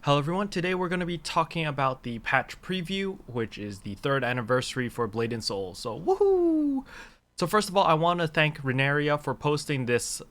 Hello everyone, today we're going to be talking about the patch preview, which is the 3rd anniversary for Blade and Soul, so woohoo! So first of all, I want to thank Renaria for posting this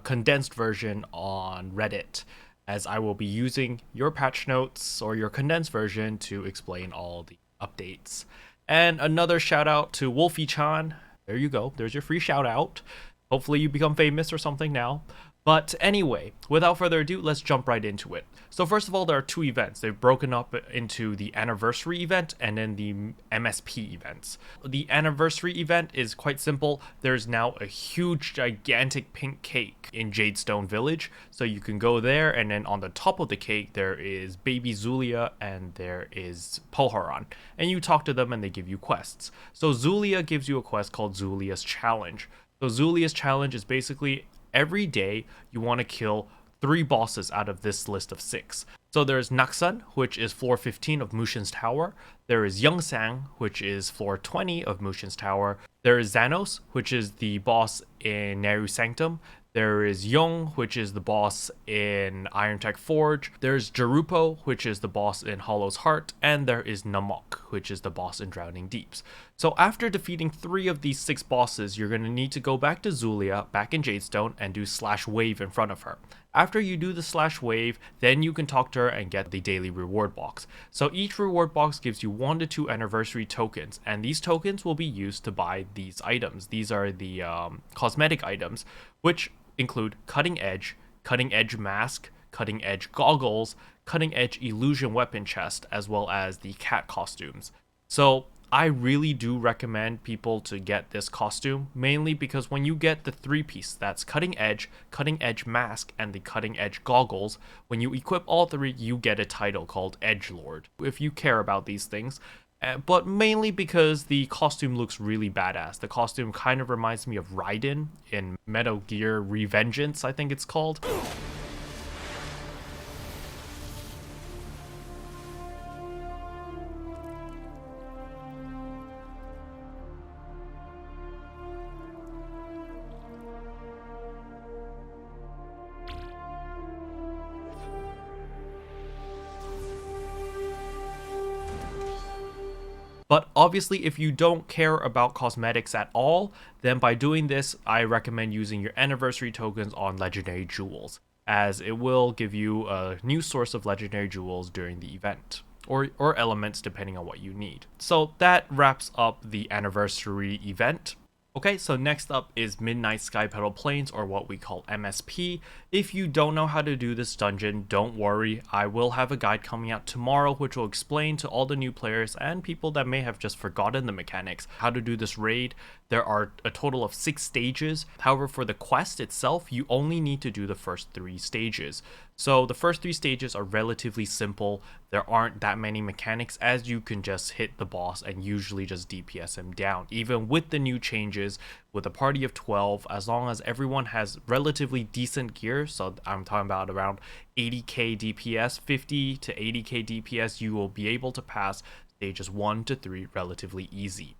condensed version on Reddit, as I will be using your patch notes or your condensed version to explain all the updates. And another shout out to Wolfie-chan. There you go, there's your free shout out. Hopefully you become famous or something now. But anyway, without further ado, let's jump right into it. So first of all, there are 2 events. They've broken up into the anniversary event and then the MSP events. The anniversary event is quite simple. There's now a huge, gigantic pink cake in Jadestone Village. So you can go there, and then on the top of the cake, there is baby Zulia and there is Poharan. And you talk to them and they give you quests. So Zulia gives you a quest called Zulia's Challenge. So Zulia's Challenge is basically every day you want to kill 3 bosses out of this list of 6. So there's Naksan, which is floor 15 of Mushin's Tower. There is Youngsang, which is floor 20 of Mushin's Tower. There is Xanos, which is the boss in Neru Sanctum. There is Yong, which is the boss in Iron Tech Forge. There's Jerupo, which is the boss in Hollow's Heart. And there is Namok, which is the boss in Drowning Deeps. So after defeating 3 of these 6 bosses, you're going to need to go back to Zulia, back in Jadestone, and do slash wave in front of her. After you do the slash wave, then you can talk to her and get the daily reward box. So each reward box gives you 1 to 2 anniversary tokens, and these tokens will be used to buy these items. These are the cosmetic items, which include cutting edge mask, cutting edge goggles, cutting edge illusion weapon chest, as well as the cat costumes. So I really do recommend people to get this costume, mainly because when you get the 3-piece, that's cutting edge mask, and the cutting edge goggles, when you equip all 3, you get a title called Edgelord, if you care about these things. But mainly because the costume looks really badass. The costume kind of reminds me of Raiden in Metal Gear Revengeance, I think it's called. But obviously, if you don't care about cosmetics at all, then by doing this, I recommend using your anniversary tokens on legendary jewels, as it will give you a new source of legendary jewels during the event, or elements depending on what you need. So that wraps up the anniversary event. Okay, so next up is Midnight Sky Petal Plains, or what we call MSP. If you don't know how to do this dungeon, don't worry. I will have a guide coming out tomorrow which will explain to all the new players and people that may have just forgotten the mechanics how to do this raid. There are a total of 6 stages. However, for the quest itself, you only need to do the first 3 stages. So the first 3 stages are relatively simple. There aren't that many mechanics, as you can just hit the boss and usually just DPS him down. Even with the new changes, with a party of 12, as long as everyone has relatively decent gear, so I'm talking about around 80k DPS, 50 to 80k DPS, you will be able to pass stages 1 to 3 relatively easy.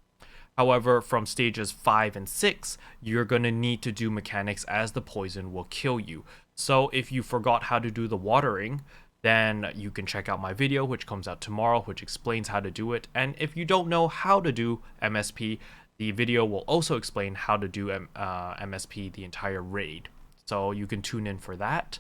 However, from stages 5 and 6, you're going to need to do mechanics, as the poison will kill you. So if you forgot how to do the watering, then you can check out my video which comes out tomorrow, which explains how to do it. And if you don't know how to do MSP, the video will also explain how to do MSP the entire raid. So you can tune in for that.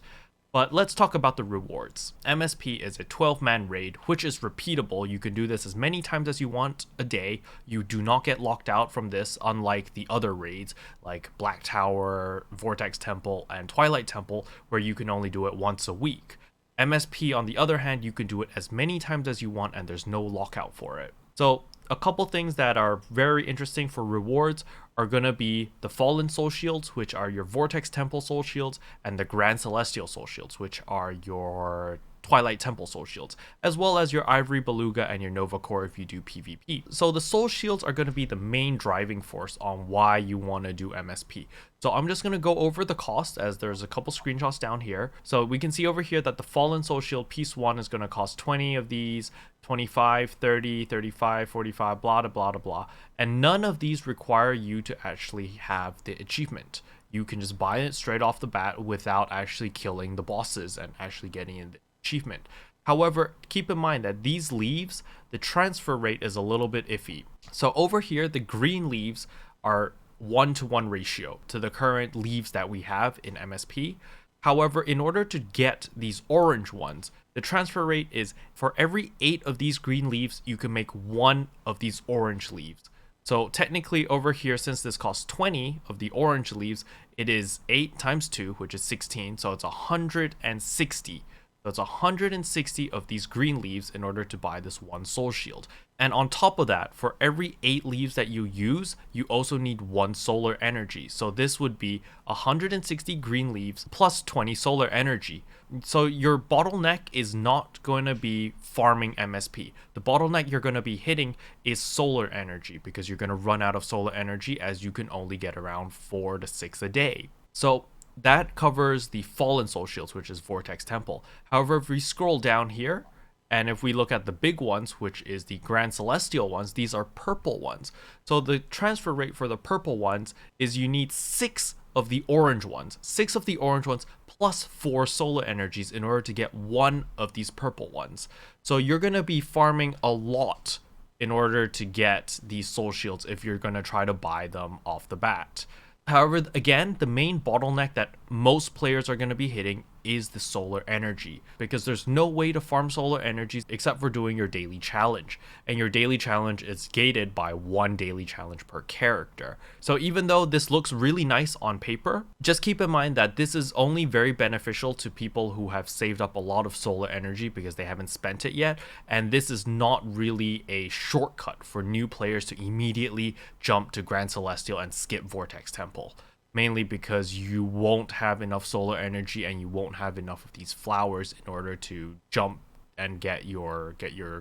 But let's talk about the rewards. MSP is a 12-man raid, which is repeatable. You can do this as many times as you want a day. You do not get locked out from this, unlike the other raids like Black Tower, Vortex Temple, and Twilight Temple, where you can only do it once a week. MSP, on the other hand, you can do it as many times as you want and there's no lockout for it. So a couple things that are very interesting for rewards are going to be the Fallen Soul Shields, which are your Vortex Temple Soul Shields, and the Grand Celestial Soul Shields, which are your Twilight Temple Soul Shields, as well as your Ivory Beluga and your Nova Core if you do PvP. So the Soul Shields are going to be the main driving force on why you want to do MSP. So I'm just going to go over the cost, as there's a couple screenshots down here. So we can see over here that the Fallen Soul Shield Piece 1 is going to cost 20 of these, 25, 30, 35, 45, blah, blah, blah, blah. And none of these require you to actually have the achievement. You can just buy it straight off the bat without actually killing the bosses and actually getting an achievement. However, keep in mind that these leaves, the transfer rate is a little bit iffy. So over here, the green leaves are 1-to-1 ratio to the current leaves that we have in MSP. However, in order to get these orange ones, the transfer rate is for every 8 of these green leaves, you can make 1 of these orange leaves. So technically over here, since this costs 20 of the orange leaves, it is 8 times 2, which is 16. So it's 160. So it's 160 of these green leaves in order to buy this 1 soul shield. And on top of that, for every 8 leaves that you use, you also need 1 solar energy. So this would be 160 green leaves plus 20 solar energy. So your bottleneck is not going to be farming MSP. The bottleneck you're going to be hitting is solar energy, because you're going to run out of solar energy, as you can only get around 4 to 6 a day. So that covers the Fallen Soul Shields, which is Vortex Temple. However, if we scroll down here, and if we look at the big ones, which is the Grand Celestial ones, these are purple ones. So the transfer rate for the purple ones is you need 6 of the orange ones. 6 of the orange ones plus 4 solar energies in order to get 1 of these purple ones. So you're going to be farming a lot in order to get these soul shields if you're going to try to buy them off the bat. However, again, the main bottleneck that most players are going to be hitting is the solar energy, because there's no way to farm solar energies except for doing your daily challenge, and your daily challenge is gated by 1 daily challenge per character. So even though this looks really nice on paper, just keep in mind that this is only very beneficial to people who have saved up a lot of solar energy because they haven't spent it yet, and this is not really a shortcut for new players to immediately jump to Grand Celestial and skip Vortex Temple. Mainly because you won't have enough solar energy and you won't have enough of these flowers in order to jump and get your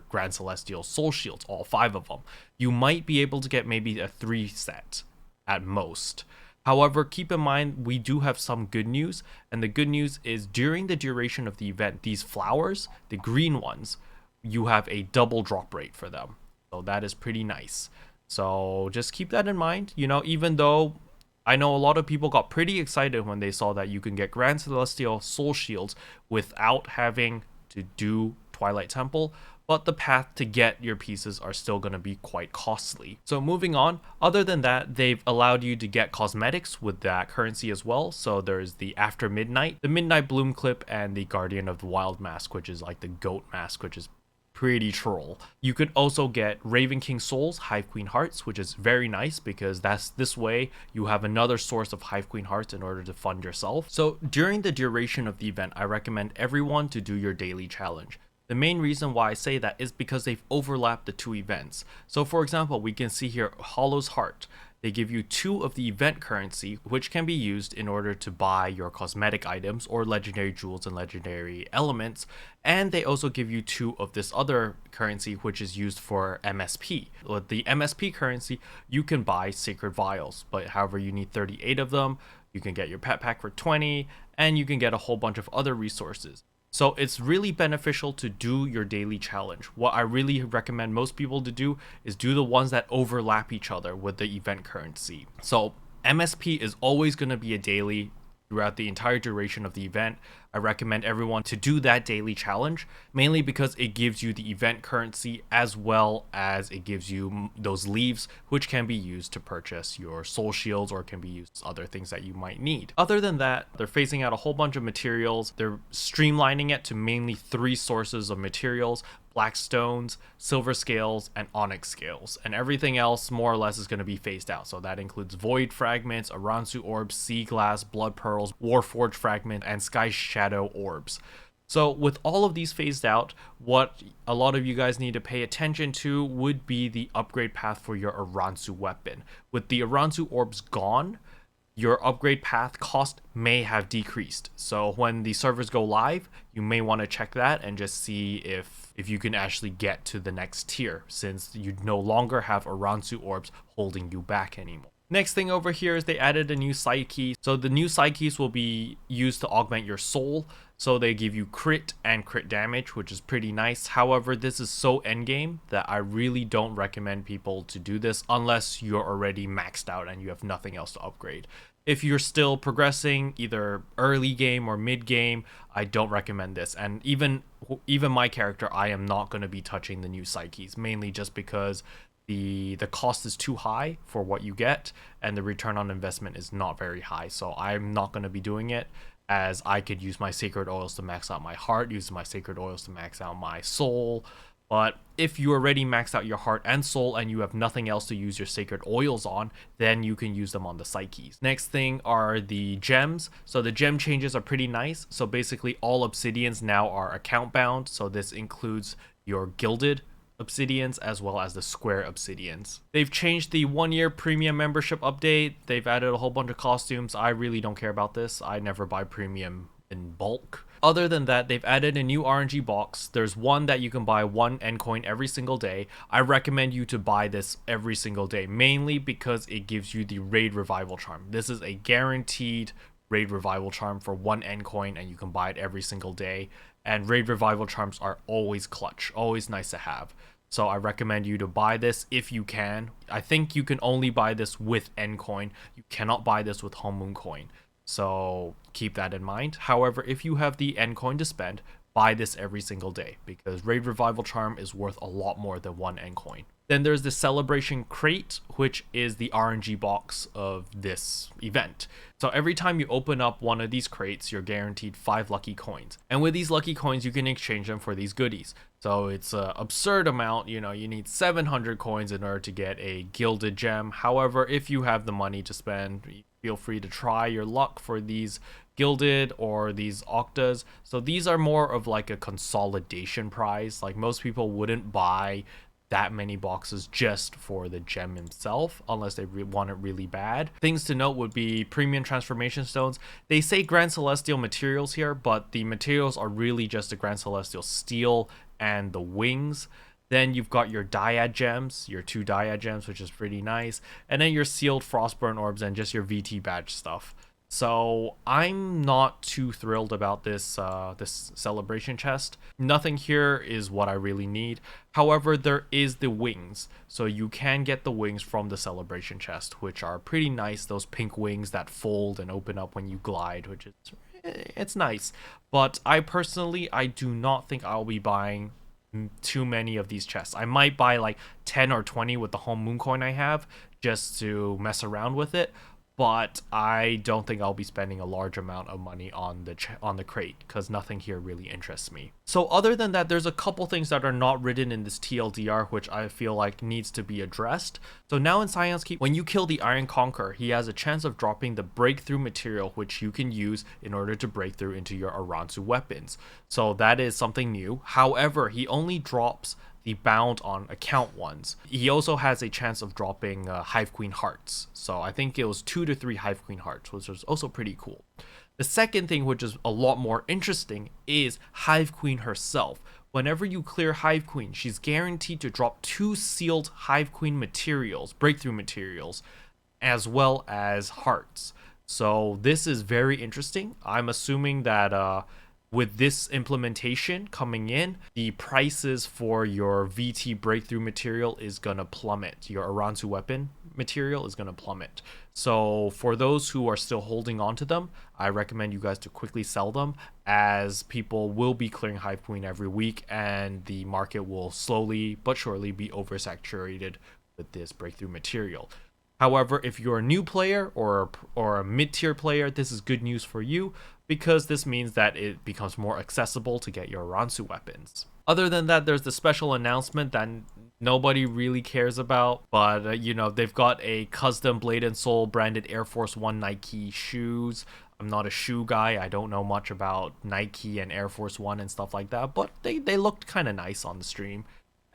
Grand Celestial soul shields, all 5 of them. You might be able to get maybe a 3 set at most. However, keep in mind, we do have some good news, and the good news is during the duration of the event, these flowers, the green ones, you have a double drop rate for them. So that is pretty nice. So just keep that in mind. You know, even though I know a lot of people got pretty excited when they saw that you can get Grand Celestial Soul Shields without having to do Twilight Temple, but the path to get your pieces are still going to be quite costly. So moving on, other than that, they've allowed you to get cosmetics with that currency as well. So there's the After Midnight, the Midnight Bloom clip, and the Guardian of the Wild mask, which is like the goat mask, which is pretty troll. You could also get Raven King Souls, Hive Queen Hearts, which is very nice because this way you have another source of Hive Queen Hearts in order to fund yourself. So during the duration of the event, I recommend everyone to do your daily challenge. The main reason why I say that is because they've overlapped the 2 events. So for example, we can see here Hollow's Heart. They give you 2 of the event currency, which can be used in order to buy your cosmetic items or legendary jewels and legendary elements. And they also give you 2 of this other currency, which is used for MSP. With the MSP currency, you can buy Sacred Vials, but however, you need 38 of them. You can get your pet pack for 20, and you can get a whole bunch of other resources. So it's really beneficial to do your daily challenge. What I really recommend most people to do is do the ones that overlap each other with the event currency. So MSP is always going to be a daily throughout the entire duration of the event. I recommend everyone to do that daily challenge, mainly because it gives you the event currency as well as it gives you those leaves, which can be used to purchase your soul shields or can be used as other things that you might need. Other than that, they're phasing out a whole bunch of materials. They're streamlining it to mainly 3 sources of materials: black stones, silver scales, and onyx scales, and everything else more or less is going to be phased out. So that includes void fragments, Aransu orbs, sea glass, blood pearls, warforged fragment, and sky shadow orbs. So with all of these phased out, what a lot of you guys need to pay attention to would be the upgrade path for your Aransu weapon. With the Aransu orbs gone, your upgrade path cost may have decreased. So when the servers go live, you may want to check that and just see if you can actually get to the next tier, since you no longer have Aransu orbs holding you back anymore. Next thing over here is they added a new side key. So the new side keys will be used to augment your soul. So they give you crit and crit damage, which is pretty nice. However, this is so endgame that I really don't recommend people to do this unless you're already maxed out and you have nothing else to upgrade. If you're still progressing either early game or mid game, I don't recommend this. And even my character, I am not going to be touching the new side keys, mainly just because the cost is too high for what you get and the return on investment is not very high. So I'm not going to be doing it, as I could use my sacred oils to max out my heart, use my sacred oils to max out my soul. But if you already maxed out your heart and soul and you have nothing else to use your sacred oils on, then you can use them on the psyches. Next thing are the gems. So the gem changes are pretty nice. So basically all obsidians now are account bound. So this includes your gilded obsidians as well as the square obsidians. They've changed the 1-year premium membership update. They've added a whole bunch of costumes. I really don't care about this. I never buy premium in bulk. Other than that, they've added a new RNG box. There's one that you can buy 1 N coin every single day. I recommend you to buy this every single day, mainly because it gives you the raid revival charm. This is a guaranteed raid revival charm for 1 N coin, and you can buy it every single day. And raid revival charms are always clutch, always nice to have. So I recommend you to buy this if you can. I think you can only buy this with N coin. You cannot buy this with Home Moon coin. So keep that in mind. However, if you have the N coin to spend, buy this every single day, because raid revival charm is worth a lot more than 1 N coin. Then there's the celebration crate, which is the RNG box of this event. So every time you open up one of these crates, you're guaranteed 5 lucky coins. And with these lucky coins, you can exchange them for these goodies. So it's an absurd amount. You need 700 coins in order to get a gilded gem. However, if you have the money to spend, feel free to try your luck for these gilded or these octas. So these are more of like a consolidation prize. Like most people wouldn't buy that many boxes just for the gem himself unless they want it really bad. Things to note would be premium transformation stones. They say Grand Celestial materials here, but the materials are really just the Grand Celestial steel and the wings. Then you've got your dyad gems, your 2 dyad gems, which is pretty nice, and then your sealed frostburn orbs and just your VT badge stuff. So I'm not too thrilled about this this celebration chest. Nothing here is what I really need. However, there is the wings. So you can get the wings from the celebration chest, which are pretty nice. Those pink wings that fold and open up when you glide, which is it's nice. But I do not think I'll be buying too many of these chests. I might buy like 10 or 20 with the Home Moon coin I have just to mess around with it. But I don't think I'll be spending a large amount of money on the crate, because nothing here really interests me. So other than that, there's a couple things that are not written in this TLDR which I feel like needs to be addressed. So now in Scion's Keep, when you kill the Iron Conqueror, he has a chance of dropping the breakthrough material, which you can use in order to break through into your Aransu weapons. So that is something new. However, he only drops the bound on account ones. He also has a chance of dropping Hive Queen hearts. So I think it was 2 to 3 Hive Queen hearts, which was also pretty cool. The second thing, which is a lot more interesting, is Hive Queen herself. Whenever you clear Hive Queen, she's guaranteed to drop 2 sealed Hive Queen materials, breakthrough materials, as well as hearts. So this is very interesting. I'm assuming that with this implementation coming in, the prices for your VT breakthrough material is going to plummet. Your Aransu weapon material is going to plummet. So for those who are still holding on to them, I recommend you guys to quickly sell them, as people will be clearing Hive Queen every week and the market will slowly but surely be oversaturated with this breakthrough material. However, if you're a new player or a mid-tier player, this is good news for you, because this means that it becomes more accessible to get your Aransu weapons. Other than that, there's the special announcement that nobody really cares about, but they've got a custom Blade and Soul branded Air Force One Nike shoes. I'm not a shoe guy. I don't know much about Nike and Air Force One and stuff like that, but they looked kind of nice on the stream.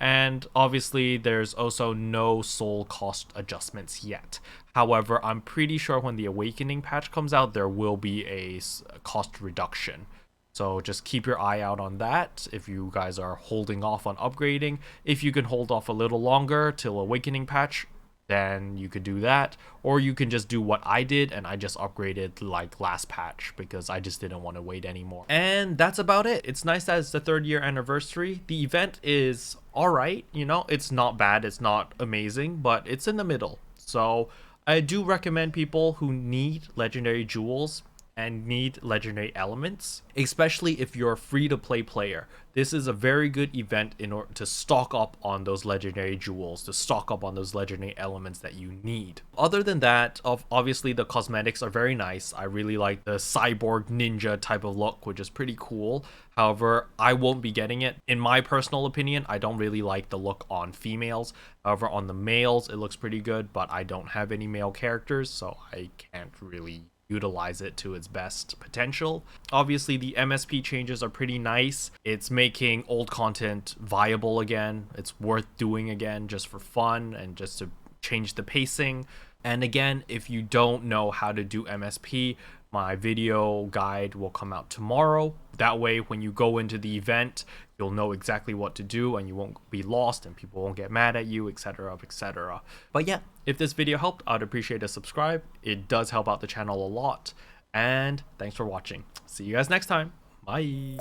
And obviously, there's also no soul cost adjustments yet. However, I'm pretty sure when the Awakening patch comes out, there will be a cost reduction. So just keep your eye out on that if you guys are holding off on upgrading. If you can hold off a little longer till Awakening patch, then you could do that. Or you can just do what I did and I just upgraded like last patch because I just didn't want to wait anymore. And that's about it. It's nice that it's the 3rd year anniversary. The event is alright, you know, it's not bad, it's not amazing, but it's in the middle. So I do recommend people who need legendary jewels and need legendary elements, especially if you're a free-to-play player. This is a very good event in order to stock up on those legendary jewels, to stock up on those legendary elements that you need. Other than that, obviously the cosmetics are very nice. I really like the cyborg ninja type of look, which is pretty cool. However, I won't be getting it. In my personal opinion, I don't really like the look on females. However, on the males, it looks pretty good, but I don't have any male characters, so I can't really utilize it to its best potential. Obviously, the MSP changes are pretty nice. It's making old content viable again. It's worth doing again just for fun and just to change the pacing. And again, if you don't know how to do MSP, my video guide will come out tomorrow. That way, when you go into the event, you'll know exactly what to do and you won't be lost and people won't get mad at you, etc, etc. But yeah, if this video helped, I'd appreciate a subscribe. It does help out the channel a lot. And thanks for watching. See you guys next time. Bye.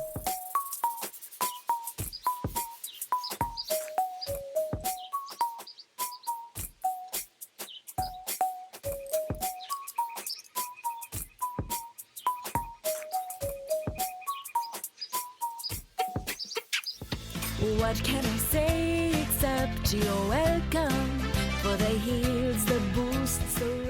What can I say except you're welcome for the heals, the boosts, the